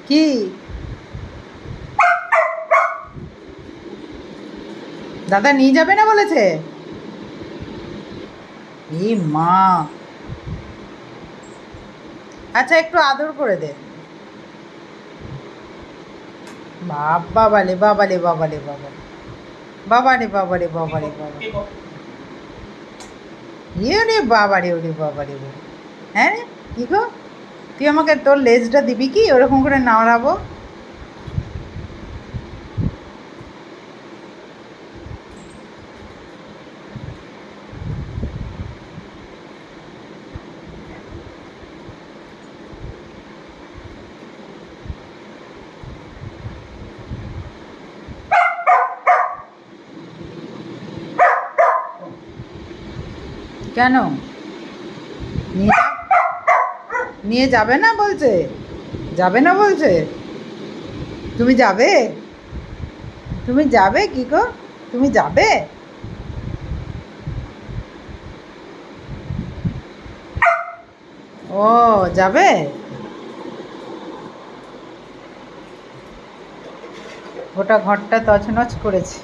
কি দাদা নিয়ে যাবে না বলেছে? এ মা, আচ্ছা একটু আদর করে দে। বাবালে বাবালে বাবালে বাবা, বাবারে বাবারে বাবারে বাবা, ইয়ে রে বাবারে, ওরে বাবারে বাবা। হ্যাঁ রে, কি গো, তুই আমাকে তোর লেজটা দিবি কি ওরকম করে নাড়াবো? কেন নিয়ে নিয়ে যাবে না বলছে? যাবে না বলছে? তুমি যাবে? তুমি যাবে কি গো, তুমি যাবে? ও, যাবে। গোটা ঘরটা তছনছ করেছে।